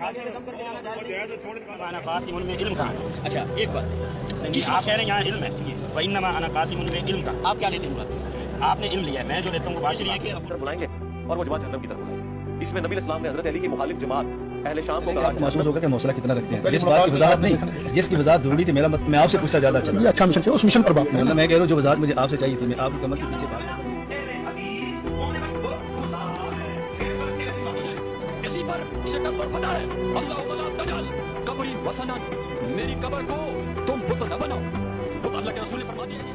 انا قاسم میں علم کہاں ہے؟ اچھا ایک بات آپ کہہ رہے ہیں یہاں علم ہے، وانما انا قاسم میں علم کا، آپ کیا لیتے ہیں؟ آپ نے علم لیا ہے، میں جو لیتا ہوں وہ باشری ہے کہ بلائیں گے اور وہ جماعت جہنم کی طرف بلائیں گے۔ اس میں نبی اسلام نے حضرت علی کی مخالف جماعت اہل شام کو کہا محسوس ہوگا کہ حوصلہ کتنا رکھتے ہیں، جس بات کی وضاحت نہیں، جس کی وضاحت ضروری تھی، میرا میں آپ سے پوچھنا زیادہ چاہتا ہوں، اچھا مشن تھا، اس مشن پر بات کریں۔ میں کہہ رہا ہوں جو وضاحت مجھے آپ سے چاہیے تھی، میں آپ کے عمل کے پیچھے بات کسی پر شکست اور فتح ہے۔ اللہ ولا تجعل قبری وثنا، میری قبر کو تم بت نہ بناؤ، بت اللہ کے رسول نے فرما دیا۔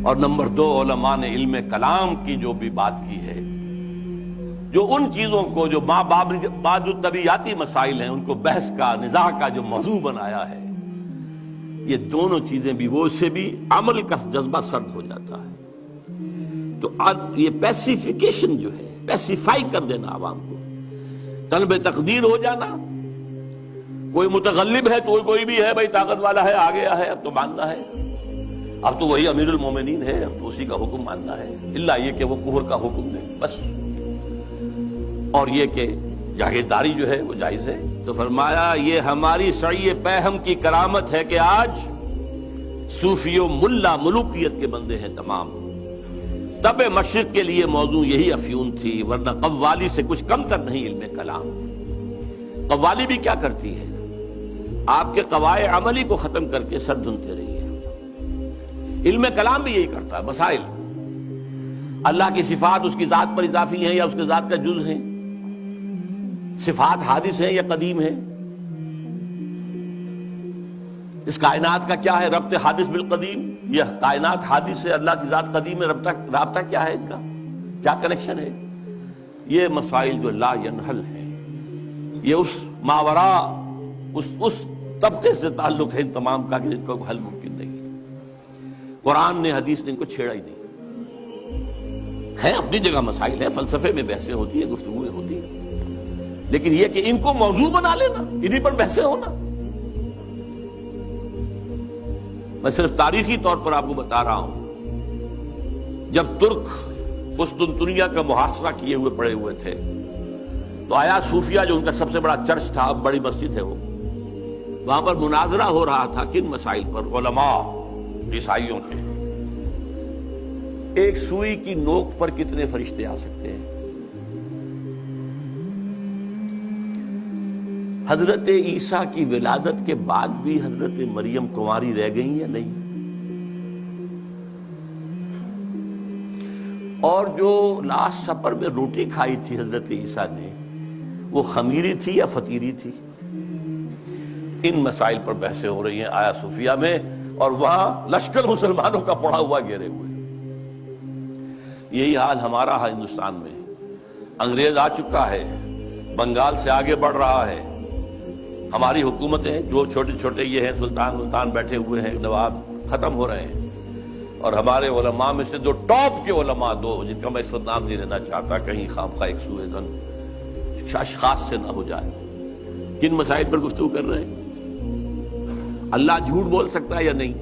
اور نمبر 2، علماء نے علم کلام کی جو بھی بات کی ہے، جو ان چیزوں کو جو بعد طبیعیاتی مسائل ہیں ان کو بحث کا، نزاع کا جو موضوع بنایا ہے، یہ دونوں چیزیں بھی، وہ اس سے بھی عمل کا جذبہ سرد ہو جاتا ہے۔ تو یہ پیسیفیکیشن جو ہے، پیسیفائی کر دینا عوام کو، طلب تقدیر ہو جانا، کوئی متغلب ہے تو کوئی بھی ہے، بھائی طاقت والا ہے، آ گیا ہے، اب تو ماننا ہے، اب تو وہی امیر المومنین ہے، اب تو اسی کا حکم ماننا ہے، اللہ یہ کہ وہ کفر کا حکم دے بس، اور یہ کہ جاگیرداری جو ہے وہ جائز ہے۔ تو فرمایا یہ ہماری سعی پہم کی کرامت ہے کہ آج صوفی و ملا ملوکیت کے بندے ہیں تمام۔ تب مشرق کے لیے موضوع یہی افیون تھی، ورنہ قوالی سے کچھ کم تر نہیں علم کلام۔ قوالی بھی کیا کرتی ہے؟ آپ کے قواعد عملی کو ختم کر کے سر دھنتے رہی ہے۔ علم کلام بھی یہی کرتا ہے، مسائل، اللہ کی صفات اس کی ذات پر اضافی ہیں یا اس کی ذات کا جز ہیں، صفات حادث ہیں یا قدیم ہیں، اس کائنات کا کیا ہے ربط حادث بالقدیم، یہ کائنات حادث ہے، اللہ کی ذات قدیم ہے، رابطہ کیا ہے ان کا، کیا کنیکشن ہے؟ یہ مسائل جو لا ینحل ہے، یہ اس ماورا اس طبقے سے تعلق ہے ان تمام کا کہ ان کو حل ممکن نہیں۔ قرآن نے، حدیث نے ان کو چھیڑا ہی نہیں ہے۔ اپنی جگہ مسائل ہے، فلسفے میں بحثیں ہوتی ہیں، گفتگویں ہوتی ہیں، لیکن یہ کہ ان کو موضوع بنا لینا، انہی پر بحثیں ہونا۔ میں صرف تاریخی طور پر آپ کو بتا رہا ہوں، جب ترک قسطنطنیہ کا محاصرہ کیے ہوئے پڑے ہوئے تھے تو آیا صوفیہ جو ان کا سب سے بڑا چرچ تھا، اب بڑی مسجد ہے وہ، وہاں پر مناظرہ ہو رہا تھا کن مسائل پر؟ علماء عیسائیوں کے، ایک سوئی کی نوک پر کتنے فرشتے آ سکتے ہیں؟ حضرت عیسیٰ کی ولادت کے بعد بھی حضرت مریم کنواری رہ گئی یا نہیں؟ اور جو لاسٹ سپر میں روٹی کھائی تھی حضرت عیسیٰ نے، وہ خمیری تھی یا فطیری تھی؟ ان مسائل پر بحثیں ہو رہی ہیں آیا صوفیہ میں، اور وہاں لشکر مسلمانوں کا پڑا ہوا گھیرے ہوئے۔ یہی حال ہمارا ہے ہندوستان میں، انگریز آ چکا ہے، بنگال سے آگے بڑھ رہا ہے، ہماری حکومتیں جو چھوٹے چھوٹے یہ ہیں سلطان بیٹھے ہوئے ہیں، نواب ختم ہو رہے ہیں، اور ہمارے علماء میں سے دو ٹاپ کے علماء، دو جن کا میں اس وقت نام نہیں لینا چاہتا، کہیں خامخواہ ایک سوء ظن اشخاص سے نہ ہو جائے، کن مسائل پر گفتگو کر رہے ہیں؟ اللہ جھوٹ بول سکتا ہے یا نہیں؟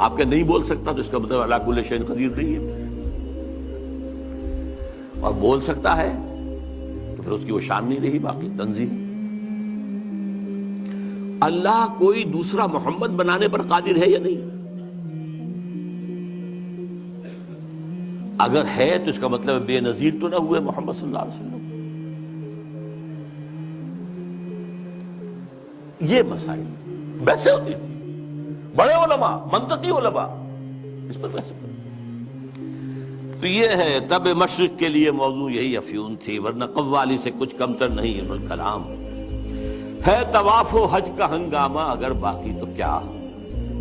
آپ کے نہیں بول سکتا تو اس کا مطلب اللہ کل شیء قدیر نہیں ہے، اور بول سکتا ہے تو پھر اس کی وہ شان نہیں رہی باقی تنزیہ۔ اللہ کوئی دوسرا محمد بنانے پر قادر ہے یا نہیں؟ اگر ہے تو اس کا مطلب بے نظیر تو نہ ہوئے محمد صلی اللہ علیہ وسلم۔ یہ مسائل ویسے ہوتی تھی، بڑے علماء، منطقی علماء اس پر ویسے کرتے۔ تو یہ ہے تب مشرق کے لیے موضوع یہی افیون تھی، ورنہ قوالی سے کچھ کمتر نہیں علم کلام ہے۔ طواف و حج کا ہنگامہ اگر باقی تو کیا،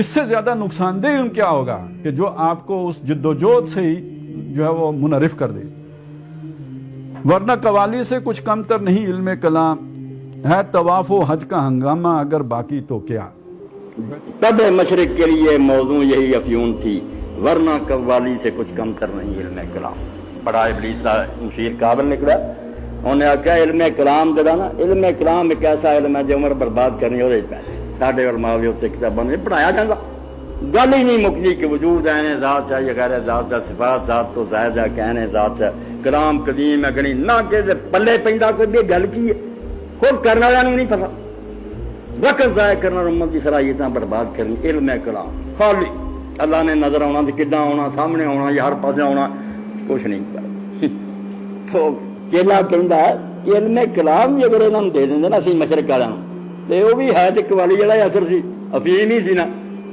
اس سے زیادہ نقصان دہ علم کیا ہوگا کہ جو آپ کو اس جدوجہد سے ہی جو ہے وہ منحرف کر دے. ورنہ قوالی سے کچھ کم تر نہیں علم کلام ہے، طواف و حج کا ہنگامہ اگر باقی تو کیا. تب مشرق کے لیے موضوع یہی افیون تھی، ورنہ قوالی سے کچھ کم تر نہیں علم کلام. بڑا ابلیس کا مشیر کابل نکلا، انہوں نے آخیا علم کلام جڑا نا، علم کلام ایک ایسا علم ہے جو عمر برباد کرنی وہ پیسے ساڈے علماء بھی اتنے کتابوں میں پڑھایا جاتا. گل ہی نہیں مکتی کہ وجود ہے ذات ہے یا غیر ذات ہے، صفات ذات تو زائد ہے، کہنے ذات ہے، کلام قدیم ہے گنی نہ کہ پلے پیندا کوئی بھی گل کی ہے، خود کرنے والوں نہیں پتا. وقت ضائع کرنا امت کی صلاحیت برباد کرنی. علم کلام خالی اللہ نے نظر آنا تو کداں آنا، سامنے آنا یا ہر پاسے آنا، کچھ نہیں کر. تو چیلا کہندا ہے کہ علم کلام بھی اگر انہوں نے دے دیں نا اسی مشرق والوں تو وہ بھی ہے تو قوالی جڑا اثر سی افیم ہی سی نا،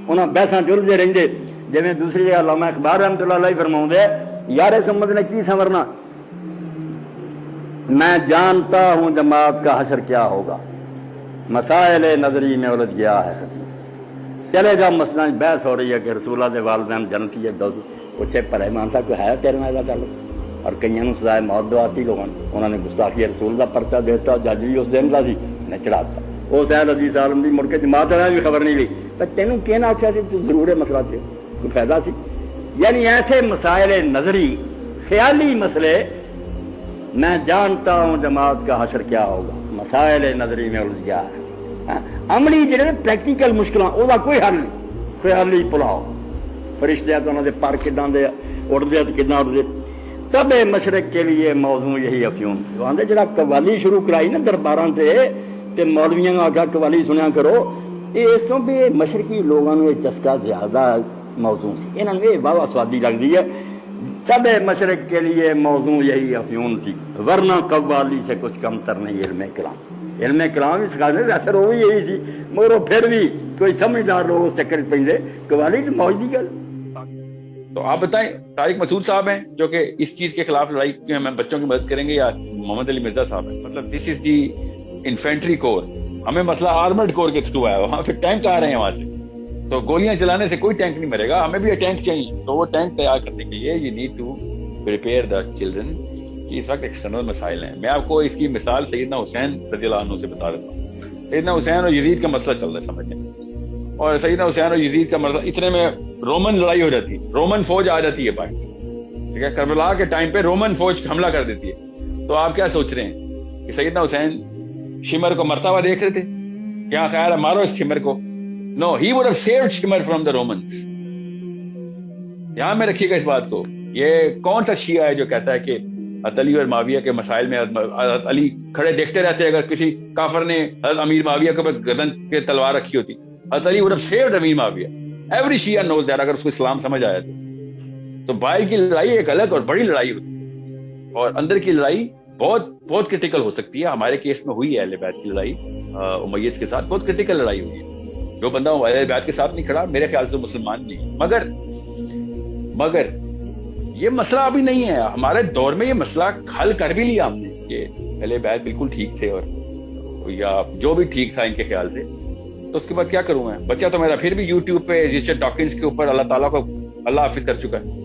انہاں بحثاں چلتے رہندے. جویں دوسری جگہ علامہ اقبال رحمۃ اللہ علیہ فرماؤندے یار اس امت نے کی سنورنا، میں جانتا ہوں جماعت کا حشر کیا ہوگا، مسائل نظری میں الجھ گیا ہے. چلے جا مسئلہ بحث ہو رہی ہے کہ رسول اللہ دے والدین جنتی ہے، پوچھے پرے مانتا کوئی ہے تیرے میں گل، اور کئیوں سزائے موت دواتی لوگوں نے، انہوں نے گستاخی رسول کا پرچہ دیتا، جج بھی اس دن کا سی نے چڑھاتا. وہ سید عزیز عالم بھی مڑ کے جماعت والے بھی خبر نہیں لی، پر تینوں کہنا آخیا سی تو ضرور ہے مسئلہ سے کوئی فائدہ سی. یعنی ایسے مسائل نظری خیالی مسئلے، میں جانتا ہوں جماعت کا حشر کیا ہوگا، مسائل نظری میں الجھ گیا ہے. عملی جڑے پریکٹیکل مشکلاں وہ کوئی حل نہیں، خیالی پلاؤ فرشتے تو انہوں نے پر کداں دے اڑتے تو کداں اڑتے. تب مشرق کے لیے موضوع یہی افیون تھی. آدھے جڑا قوالی شروع کرائی نا درباراں تے مولویاں آخیا قوالی سنیا کرو، یہ اس تو بھی مشرقی لوگوں نے چسکا زیادہ موضوع سی، انہوں نے واہ سوادی لگتی ہے. تب مشرق کے لیے موضوع یہی افیون تھی، ورنہ قوالی سے کچھ کم تر نہیں علم کلام. علم کلام بھی سکھاتے اثر وہ بھی یہی تھی، مگر پھر بھی کوئی سمجھدار لوگ اس چکر پہ قوالی تو موج کی گل. تو آپ بتائیں طارق مسعود صاحب ہیں جو کہ اس چیز کے خلاف لڑائی میں ہمیں بچوں کی مدد کریں گے، یا محمد علی مرزا صاحب ہیں؟ مطلب دس از دی انفینٹری کور، ہمیں مسئلہ آرمڈ کور کے تھرو آیا، وہاں پھر ٹینک آ رہے ہیں وہاں سے، تو گولیاں چلانے سے کوئی ٹینک نہیں مرے گا، ہمیں بھی یہ ٹینک چاہیے. تو وہ ٹینک تیار کرنے کے لیے you need to prepare the children. اس وقت ایکسٹرنل مسائل ہیں. میں آپ کو اس کی مثال سیدنا حسین رضی اللہ عنہ سے بتا دیتا ہوں. سیدنا حسین اور یزید کا مسئلہ چل رہا ہے سمجھیں، اور سیدنا حسین اور یزید کا مسئلہ اتنے میں رومن لڑائی ہو جاتی ہے، رومن فوج آ جاتی ہے پاکستان، ٹھیک ہے، کربلا کے ٹائم پہ رومن فوج حملہ کر دیتی ہے. تو آپ کیا سوچ رہے ہیں کہ سیدنا حسین شمر کو مرتا ہوا دیکھ رہے تھے؟ کیا خیال ہے مارو اس شمر کو؟ No, he would have saved شمر فرام دا رومنز. یہاں میں رکھیے گا اس بات کو. یہ کون سا شیعہ ہے جو کہتا ہے کہ حضرت علی اور معاویہ کے مسائل میں حضرت علی کھڑے دیکھتے رہتے؟ اگر کسی کافر نے حضرت امیر معاویہ کے اوپر گردن کے تلوار رکھی ہوتی، حضرت علی would have saved Amir Muawiya. Every Shia knows that. اگر اس کو اسلام سمجھ آیا تو باہر کی لڑائی ایک الگ اور بڑی لڑائی ہوتی، اور اندر کی لڑائی بہت بہت کرٹیکل ہو سکتی ہے. ہمارے کیس میں ہوئی ہے اہل بیت کی لڑائی، امیہ کے ساتھ بہت کرٹیکل لڑائی ہوئی ہے. جو بندہ اہل بیت کے ساتھ نہیں کھڑا میرے خیال سے مسلمان نہیں. مگر یہ مسئلہ ابھی نہیں ہے ہمارے دور میں. یہ مسئلہ حل کر بھی لیا ہم نے کہ اہل بیت بالکل ٹھیک تھے، اور یا جو بھی ٹھیک تھا ان کے خیال سے. تو اس کے بعد کیا کروں میں؟ بچہ تو میرا پھر بھی یوٹیوب پہ رچرڈ ڈاکنز کے اوپر اللہ تعالیٰ کو اللہ حافظ کر چکا ہے.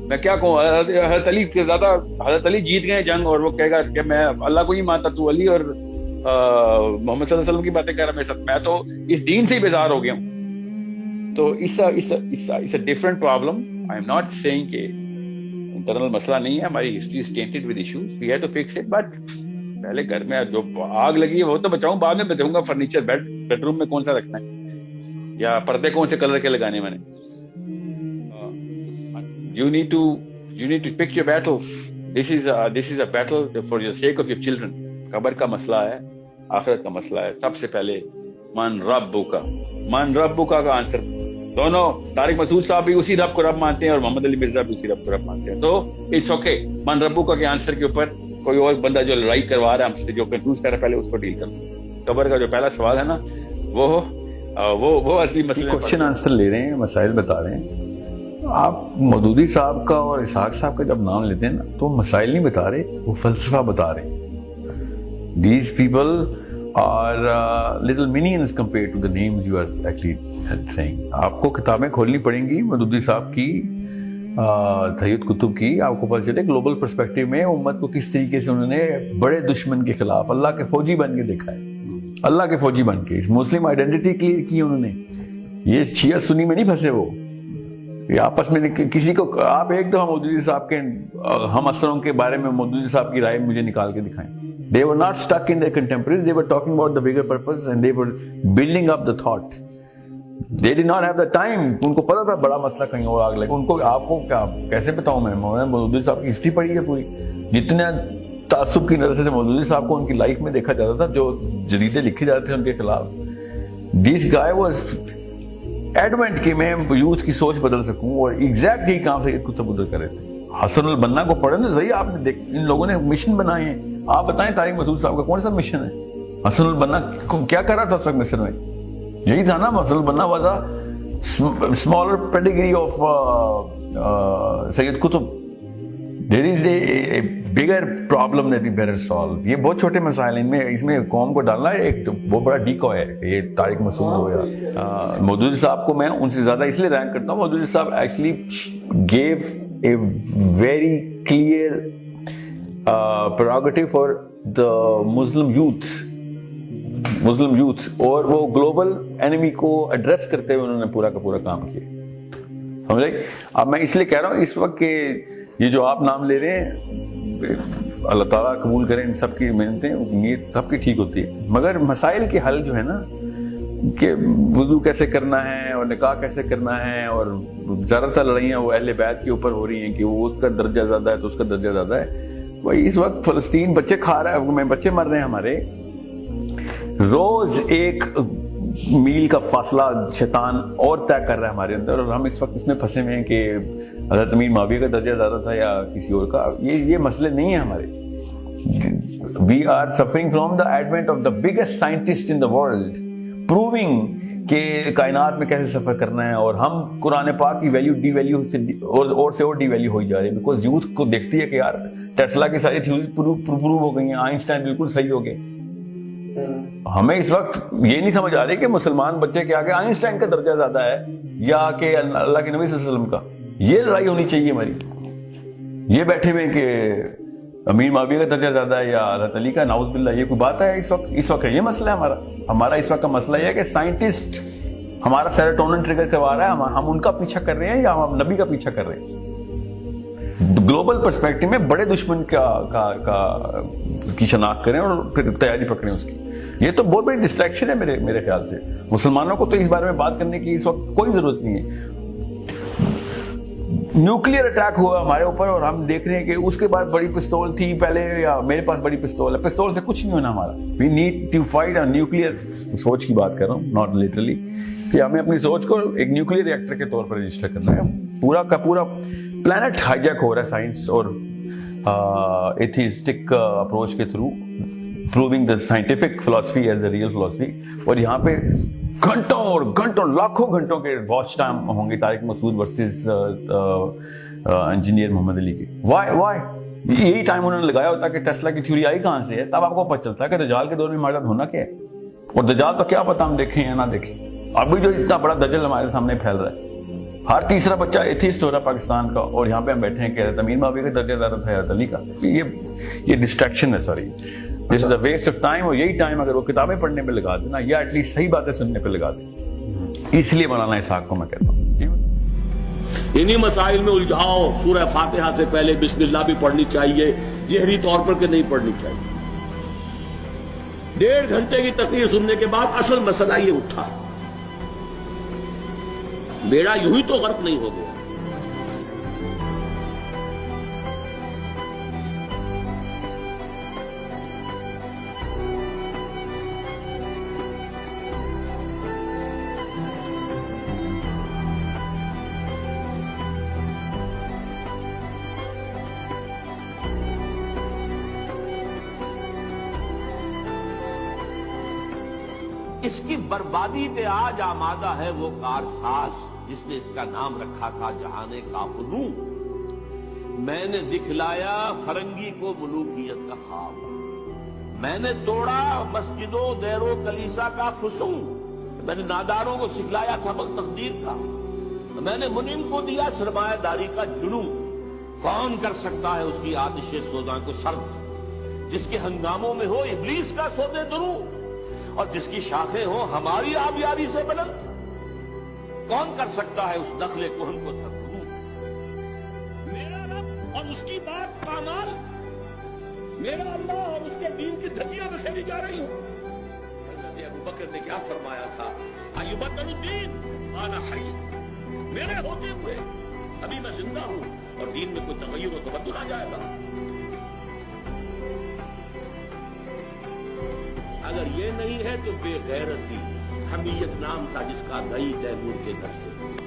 میں کیا کہوں؟ حضرت علی کے زیادہ، حضرت علی جیت گئے جنگ، اور وہ کہے گا کہ میں اللہ کو نہیں مانتا، تو علی اور محمد صلی اللہ علیہ وسلم کی باتیں کر رہا میرے ساتھ. میں تو اس دین سے ہی بیزار ہو گیا ہوں. تو it's a different problem. I am not saying کہ انٹرنل مسئلہ نہیں ہے، ہماری history is tainted with issues. We have to fix it. But پہلے گھر میں جو آگ لگی ہے وہ تو بچاؤں، بعد میں بچاؤں گا فرنیچر، بیڈ روم میں کون سا رکھنا ہے، یا پردے کون سے کلر کے لگانے میں نے. You need to pick your battles. This is a battle for the sake of your children. قبر کا مسئلہ ہے، آخرت کا مسئلہ ہے. سب سے پہلے من ربک کا آنسر دونوں، طارق مسعود صاحب بھی اسی رب کو رب مانتے ہیں اور محمد علی مرزا بھی اسی رب کو رب مانتے ہیں. تو اٹس اوکے. من ربک کے آنسر کے اوپر کوئی اور بندہ جو لڑائی کروا رہا ہے ہم سے، جو کنفیوز کر رہا ہے، پہلے اس کو ڈیل کرو. قبر کا جو پہلا سوال ہے نا، وہ اصلی مسئلہ. کوشچن آنسر لے رہے ہیں، مسائل بتا رہے ہیں. آپ مودودی صاحب کا اور اسحاق صاحب کا جب نام لیتے ہیں نا تو مسائل نہیں بتا رہے، وہ فلسفہ بتا رہے ہیں. These people are little minions compared to the names you are actually آپ کو کتابیں کھولنی پڑیں گی مودودی صاحب کی، سید قطب کی، آپ کو پتہ چلے گلوبل پرسپیکٹو میں امت کو کس طریقے سے انہوں نے بڑے دشمن کے خلاف اللہ کے فوجی بن کے دیکھا ہے، اللہ کے فوجی بن کے مسلم آئیڈینٹی کلیئر کی انہوں نے. یہ شیعہ سنی میں نہیں پھنسے، وہ یہ آپس میں کسی کو آپ ایک دفعہ مودودی صاحب کے ہم اثروں کے بارے میں مودودی صاحب کی رائے مجھے نکال کے دکھائیں. They were not stuck in their contemporaries, they were talking about the bigger purpose and they were building up the thought. They did not have the time. ان کو پتا تھا بڑا مسئلہ کہیں اور آگ لگے. ان کو آپ کو کیا کیسے بتاؤں میں مودودی صاحب کی ہسٹری پڑھی ہے پوری. جتنے تعصب کی نظر سے مودودی صاحب کو ان کی لائف میں دیکھا جاتا تھا، جو جریدے لکھے جاتے تھے ان کے خلاف. This guy was adamant کہ میں یوتھ کی سوچ بدل سکوں، اور ایگزیکٹ یہی کام سید قطب ادھر کرے تھے. حسن البنا کو پڑھیں نا صحیح، آپ نے ان لوگوں نے مشن بنائے ہیں. آپ بتائیں طارق مسعود صاحب کا کون سا مشن ہے؟ حسن البنا کیا کر رہا تھا اس وقت مصر میں؟ یہی تھا نا. Hassan al-Banna was a smaller pedigree of Sayyid Qutb. There is a bigger problem that we better solve. یہ بہت چھوٹے مسائل ہیں، اس میں قوم کو ڈالنا ہے ایک بہت بڑا ڈیکو ہے. یہ طارق مسعود ہو یا مودودی صاحب کو میں ان سے زیادہ اس لیے رینک کرتا ہوں. مودودی صاحب actually give a very clear prerogative for the Muslim youth اور وہ گلوبل انیمی کو ایڈریس کرتے ہوئے انہوں نے پورا کا پورا کام کیا. سمجھے؟ اب میں اس لیے کہہ رہا ہوں اس وقت کہ یہ جو آپ نام لے رہے ہیں اللہ تعالیٰ قبول کریں ان سب کی محنتیں، نیت سب کی ٹھیک ہوتی ہے، مگر مسائل کے حل جو ہے نا کہ وضو کیسے کرنا ہے اور نکاح کیسے کرنا ہے، اور زیادہ تر لڑائیاں وہ اہل بیت کے اوپر ہو رہی ہیں کہ وہ اس کا درجہ زیادہ ہے تو اس کا درجہ زیادہ ہے. وہی اس وقت فلسطین بچے کھا رہا ہے، بچے مر رہے ہیں ہمارے. روز ایک میل کا فاصلہ شیطان اور طے کر رہا ہے ہمارے اندر، اور ہم اس وقت اس میں پھنسے ہوئے ہیں کہ حضرت امیر معاویہ کا درجہ زیادہ تھا یا کسی اور کا. یہ مسئلے نہیں ہیں ہمارے. We are suffering from the advent of the biggest scientist in the world proving کہ کائنات میں کیسے سفر کرنا ہے، اور ہم قرآن پاک کی ویلیو ڈی ویلیو سے اور ڈی ویلیو ہوئی جا رہی ہے. بیکاز یوتھ کو دیکھتی ہے کہ یار ٹیسلا کی ساری تھیوریز پروو ہو گئی ہیں، آئنسٹائن بالکل صحیح ہو گئے. ہمیں اس وقت یہ نہیں سمجھ آ رہی کہ مسلمان بچے کے آگے آئنسٹائن کا درجہ زیادہ ہے یا کہ اللہ کے نبی صلی اللہ علیہ وسلم کا. یہ لڑائی ہونی چاہیے ہماری. یہ بیٹھے ہوئے کہ امیر معاویہ کا درجہ زیادہ ہے یا حضرت علی کا، نعوذ باللہ. یہ کوئی بات ہے اس وقت یہ مسئلہ ہے ہمارا اس وقت کا مسئلہ یہ ہے کہ سائنٹسٹ ہمارا سیروٹونن ٹریگر کروا رہا ہے، ہم ان کا پیچھا کر رہے ہیں یا ہم نبی کا پیچھا کر رہے ہیں. گلوبل پرسپیکٹو میں بڑے دشمن کی شناخت کریں اور پھر تیاری پکڑیں اس کی. یہ تو بہت بڑی ڈسٹریکشن ہے میرے خیال سے. مسلمانوں کو تو اس بارے میں بات کرنے کی اس وقت کوئی ضرورت نہیں ہے. نیوکلیئر اٹیک ہوا ہمارے اوپر اور ہم دیکھ رہے ہیں کہ اس کے بعد بڑی پستول تھی پہلے، یا میرے پاس بڑی پستول ہے. پستول سے کچھ نہیں ہونا ہمارا. We need to fight. Nuclear سوچ کی بات کر رہا ہوں، ناٹ لٹرلی، کہ ہمیں اپنی سوچ کو ایک نیوکلیئر ریئیکٹر کے طور پر رجسٹر کرنا ہے. پورا کا پورا پلانٹ ہائی جیک ہو رہا ہے سائنس اور ایتھیسٹک اپروچ کے through, proving the scientific philosophy as a real philosophy. اور یہاں پہ گھنٹوں اور گھنٹوں لاکھوں گھنٹوں کے واچ ٹائم ہوں گے طارق مسعود ورسز انجینئر محمد علی کے. وائی یہی ٹائم انہوں نے لگایا ہوتا کہ ٹیسلا کی تھیوری آئی کہاں سے ہے. تب آپ کو پتہ چلتا ہے کہ دجال کے دور میں ہمارے ساتھ ہونا کیا ہے. اور دجال تو کیا پتا ہم دیکھیں یا نہ دیکھیں. ابھی جو اتنا بڑا دجل ہمارے سامنے پھیل رہا ہے، ہر تیسرا بچہ ایتھیسٹ ہو رہا ہے پاکستان کا، اور یہاں پہ ہم بیٹھے ہیں کہ حضرت امیر معاویہ کا درجہ زیادہ تھا حضرت علی کا. یہ ڈسٹریکشن ہے. Sorry, this is a waste of time. اور یہی ٹائم اگر وہ کتابیں پڑھنے پہ لگا دینا یا ایٹ لیسٹ صحیح باتیں سننے پہ لگا دیں. اس لیے مولانا اسحاق کو میں کہتا ہوں انہی مسائل میں الجھاؤ. سورہ فاتحہ سے پہلے بسم اللہ بھی پڑھنی چاہیے، جہری طور پر کہ نہیں پڑھنی چاہیے. 1.5 گھنٹے کی تقریر سننے کے بعد اصل مسئلہ یہ اٹھا. بیڑا یوں ہی تو غرق نہیں ہو گیا. اس کی بربادی پہ آج آمادہ ہے وہ کارساز جس نے اس کا نام رکھا تھا جہان کافلوں. میں نے دکھلایا فرنگی کو ملوکیت کا خواب، میں نے توڑا مسجدوں دیروں کلیسا کا فسوں. میں نے ناداروں کو سکھلایا تھا وقت تقدیر کا، میں نے منعم کو دیا سرمایہ داری کا جنون۔ کون کر سکتا ہے اس کی آتش سوزاں کو سرد، جس کے ہنگاموں میں ہو ابلیس کا سودے درو، اور جس کی شاخیں ہوں ہماری آبیاری سے بلند؟ کون کر سکتا ہے اس نخل کہن کو سرد؟ میرا رب اور اس کی بات پامال، میرا اللہ اور اس کے دین کی دھجیاں بکھیری جا رہی ہوں۔ حضرت ابوبکر نے کیا فرمایا تھا؟ ایبدل الدین انا حی، میرے ہوتے ہوئے ابھی میں زندہ ہوں اور دین میں کوئی تغیر و تبدل آ جائے گا۔ اگر یہ نہیں ہے تو بے غیرتی، حمیت نام تھا جس کا گئی تیمور کے گھر سے۔